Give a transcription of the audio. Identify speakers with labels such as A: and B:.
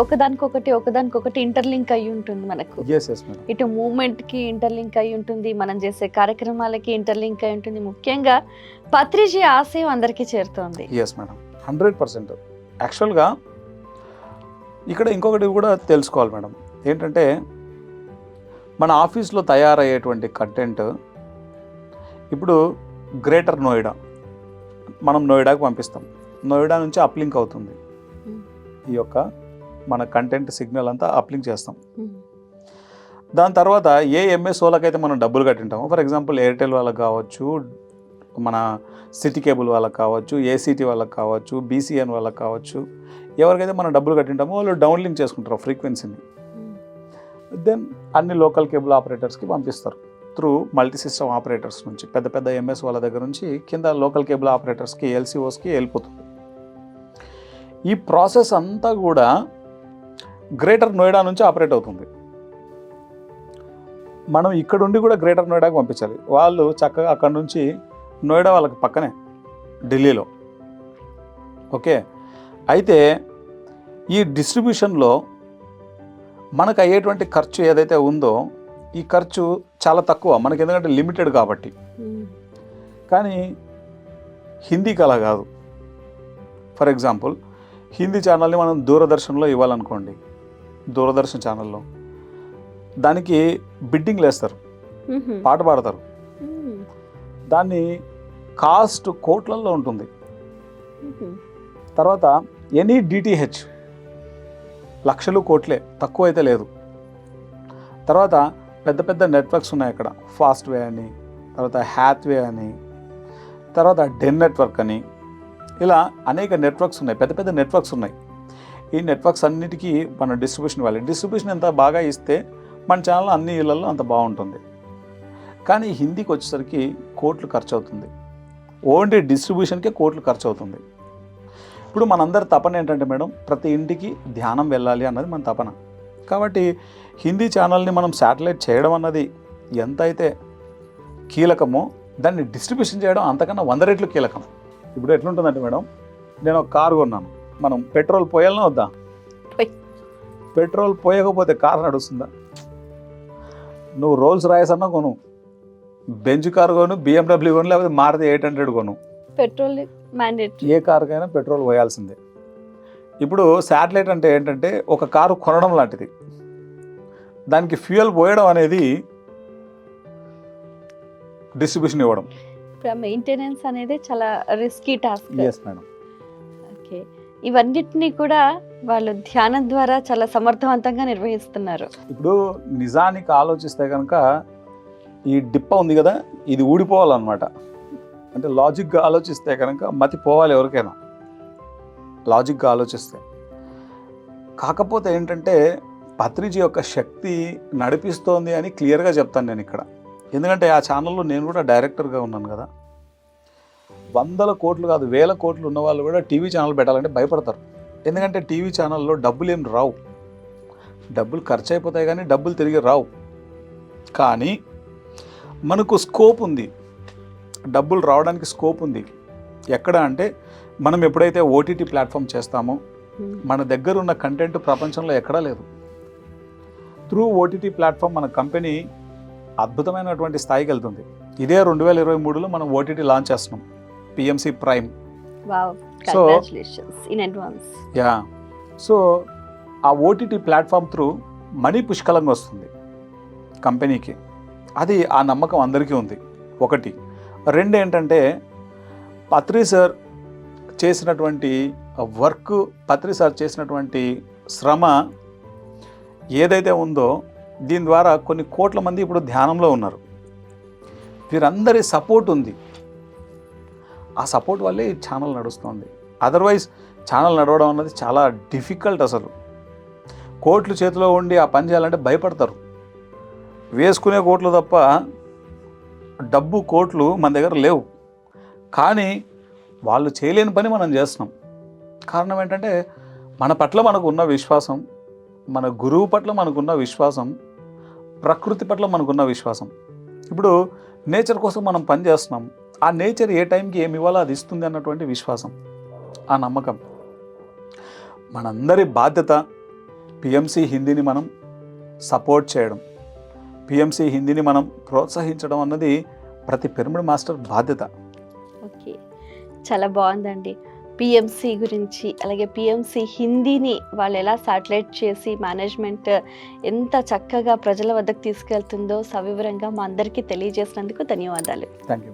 A: ఒకదానికొకటి ఇంటర్లింక్ అయి ఉంటుంది మనకు. ఇటు మూవ్మెంట్ కి ఇంటర్లింక్ అయి ఉంటుంది, మనం చేసే కార్యక్రమాలకి ఇంటర్లింక్ అయి ఉంటుంది. ముఖ్యంగా పత్రిజీ ఆశయం అందరికీ చేరుతోంది.
B: Yes madam, 100%. యాక్చువల్గా ఇక్కడ ఇంకొకటి కూడా తెలుసుకోవాలి మేడం, ఏంటంటే మన ఆఫీస్లో తయారయ్యేటువంటి కంటెంట్ ఇప్పుడు గ్రేటర్ నోయిడా, మనం నోయిడాకి పంపిస్తాం, నోయిడా నుంచి అప్లింక్ అవుతుంది. ఈ యొక్క మన కంటెంట్ సిగ్నల్ అంతా అప్లింక్ చేస్తాం. దాని తర్వాత ఏ ఎంఎస్ వాళ్ళకైతే మనం డబ్బులు కట్టింటామో, ఫర్ ఎగ్జాంపుల్ ఎయిర్టెల్ వాళ్ళకి కావచ్చు, మన సిటీ కేబుల్ వాళ్ళకి కావచ్చు, ఏసీటీ వాళ్ళకి కావచ్చు, బీసీఎన్ వాళ్ళకి కావచ్చు, ఎవరికైతే మనం డబ్బులు కట్టింటామో వాళ్ళు డౌన్లింక్ చేసుకుంటారు ఫ్రీక్వెన్సీని. దెన్ అన్ని లోకల్ కేబుల్ ఆపరేటర్స్కి పంపిస్తారు త్రూ మల్టీ సిస్టమ్ ఆపరేటర్స్ నుంచి, పెద్ద పెద్ద ఎంఎస్ వాళ్ళ దగ్గర నుంచి కింద లోకల్ కేబుల్ ఆపరేటర్స్కి, ఎల్సీఓస్కి వెళ్ళిపోతుంది. ఈ ప్రాసెస్ అంతా కూడా గ్రేటర్ నోయిడా నుంచి ఆపరేట్ అవుతుంది. మనం ఇక్కడుండి కూడా గ్రేటర్ నోయిడాకి పంపించాలి. వాళ్ళు చక్కగా అక్కడ నుంచి నోయిడా వాళ్ళకి పక్కనే ఢిల్లీలో. ఓకే, అయితే ఈ డిస్ట్రిబ్యూషన్లో మనకు అయ్యేటువంటి ఖర్చు ఏదైతే ఉందో ఈ ఖర్చు చాలా తక్కువ మనకి, ఎందుకంటే లిమిటెడ్ కాబట్టి. కానీ హిందీకి అలా కాదు. ఫర్ ఎగ్జాంపుల్ హిందీ ఛానల్ని మనం దూరదర్శన్లో ఇవ్వాలనుకోండి, దూరదర్శన్ ఛానల్లో దానికి బిడ్డింగ్లు వేస్తారు, పాట పాడతారు, దాన్ని కాస్ట్ కోట్లల్లో ఉంటుంది. తర్వాత ఎనీ డిటిహెచ్ లక్షలు కోట్లే, తక్కువ అయితే లేదు. తర్వాత పెద్ద పెద్ద నెట్వర్క్స్ ఉన్నాయి అక్కడ, ఫాస్ట్ వే అని, తర్వాత హ్యాత్వే అని, తర్వాత డెన్ నెట్వర్క్ అని, ఇలా అనేక నెట్వర్క్స్ ఉన్నాయి, పెద్ద పెద్ద నెట్వర్క్స్ ఉన్నాయి. ఈ నెట్వర్క్స్ అన్నిటికీ మన డిస్ట్రిబ్యూషన్ ఇవ్వాలి. డిస్ట్రిబ్యూషన్ ఎంత బాగా ఇస్తే మన ఛానల్ అన్ని ఇళ్లలో అంత బాగుంటుంది. కానీ హిందీకి వచ్చేసరికి కోట్లు ఖర్చు అవుతుంది, ఓన్లీ డిస్ట్రిబ్యూషన్కే కోట్లు ఖర్చు అవుతుంది. ఇప్పుడు మనందరి తపన ఏంటంటే మేడం, ప్రతి ఇంటికి ధ్యానం వెళ్ళాలి అన్నది మన తపన. కాబట్టి హిందీ ఛానల్ని మనం శాటిలైట్ చేయడం అన్నది ఎంత అయితే కీలకమో, దాన్ని డిస్ట్రిబ్యూషన్ చేయడం అంతకన్నా 100 రెట్లు కీలకం. ఇప్పుడు ఎట్లుంటుందంటే మేడం, నేను ఒక కారు కొన్నాను, మనం పెట్రోల్ పోయాలన్నా వద్దా? పెట్రోల్ పోయకపోతే కారు నడుస్తుందా? నువ్వు రోల్స్ రాయస్ అన్నా కొను, బెంజ్ కారు కొను, BMW కొను, లేకపోతే మారుతి 800 కొను,
A: పెట్రోల్ మ్యాండేటరీ.
B: ఏ కారుకైనా పెట్రోల్ పోయాల్సిందే. ఇప్పుడు శాటిలైట్ అంటే ఏంటంటే ఒక కారు కొనడం లాంటిది, దానికి ఫ్యూయల్ పోయడం అనేది డిస్ట్రిబ్యూషన్ ఇవ్వడం.
A: మెయింటెనెన్స్ అనేది చాలా risky task.
B: Yes madam.
A: Okay, ఇవన్నిటిని కూడా వాళ్ళు ధ్యానం ద్వారా చాలా సమర్థవంతంగా నిర్వహిస్తున్నారు.
B: ఇప్పుడు నిజానికి ఆలోచిస్తే కనుక ఈ డిప్ప ఉంది కదా, ఇది ఊడిపోవాలన్నమాట. అంటే లాజిక్గా ఆలోచిస్తే కనుక మతి పోవాలి ఎవరికైనా, లాజిక్గా ఆలోచిస్తే. కాకపోతే ఏంటంటే పత్రిజీ యొక్క శక్తి నడిపిస్తోంది అని క్లియర్గా చెప్తాను నేను ఇక్కడ. ఎందుకంటే ఆ ఛానల్లో నేను కూడా డైరెక్టర్గా ఉన్నాను కదా. 100 కోట్లు కాదు 1000 కోట్లు ఉన్న వాళ్ళు కూడా టీవీ ఛానల్ పెట్టాలంటే భయపడతారు. ఎందుకంటే టీవీ ఛానల్లో డబ్బులు ఏం రావు, డబ్బులు ఖర్చు అయిపోతాయి కానీ డబ్బులు తిరిగి రావు. కానీ మనకు స్కోప్ ఉంది, డబ్బులు రావడానికి స్కోప్ ఉంది. ఎక్కడ అంటే మనం ఎప్పుడైతే ఓటీటీ ప్లాట్ఫామ్ చేస్తామో, మన దగ్గర ఉన్న కంటెంట్ ప్రపంచంలో ఎక్కడా లేదు. త్రూ ఓటీటీ ప్లాట్ఫామ్ మన కంపెనీ అద్భుతమైనటువంటి స్థాయికి వెళ్తుంది. ఇదే 2023లో మనం ఓటీటీ లాంచ్ చేస్తున్నాం, PMC ప్రైమ్. సో ఆ ఓటీటీ ప్లాట్ఫామ్ త్రూ మనీ పుష్కలంగా వస్తుంది కంపెనీకి. అది ఆ నమ్మకం అందరికీ ఉంది. ఒకటి. 2 ఏంటంటే పత్రి సార్ చేసినటువంటి వర్క్, పత్రి సార్ చేసినటువంటి శ్రమ ఏదైతే ఉందో దీని ద్వారా కొన్ని కోట్ల మంది ఇప్పుడు ధ్యానంలో ఉన్నారు. వీరందరి సపోర్ట్ ఉంది. ఆ సపోర్ట్ వల్లే ఈ ఛానల్ నడుస్తుంది. అదర్వైజ్ ఛానల్ నడవడం అన్నది చాలా డిఫికల్ట్. అసలు కోట్లు చేతిలో ఉండి ఆ పని చేయాలంటే భయపడతారు. వేసుకునే కోట్లు తప్ప డబ్బు కోట్లు మన దగ్గర లేవు. కానీ వాళ్ళు చేయలేని పని మనం చేస్తున్నాం. కారణం ఏంటంటే మన పట్ల మనకు ఉన్న విశ్వాసం, మన గురువు పట్ల మనకున్న విశ్వాసం, ప్రకృతి పట్ల మనకున్న విశ్వాసం. ఇప్పుడు నేచర్ కోసం మనం పని చేస్తున్నాం, ఆ నేచర్ ఏ టైంకి ఏమి ఇవ్వాలో అది ఇస్తుంది అన్నటువంటి విశ్వాసం, ఆ నమ్మకం. మనందరి బాధ్యత పిఎంసి హిందీని మనం సపోర్ట్ చేయడం, పిఎంసి హిందీని మనం ప్రోత్సహించడం అన్నది ప్రతి పిరమిడ్ మాస్టర్ బాధ్యత.
A: ఓకే, చాలా బాగుందండి. పిఎంసి గురించి, అలాగే పిఎంసి హిందీని వాళ్ళు ఎలా సాటిలైట్ చేసి మేనేజ్మెంట్ ఎంత చక్కగా ప్రజల వద్దకు తీసుకెళ్తుందో సవివరంగా మా అందరికీ తెలియజేసినందుకు ధన్యవాదాలు.
B: Thank you.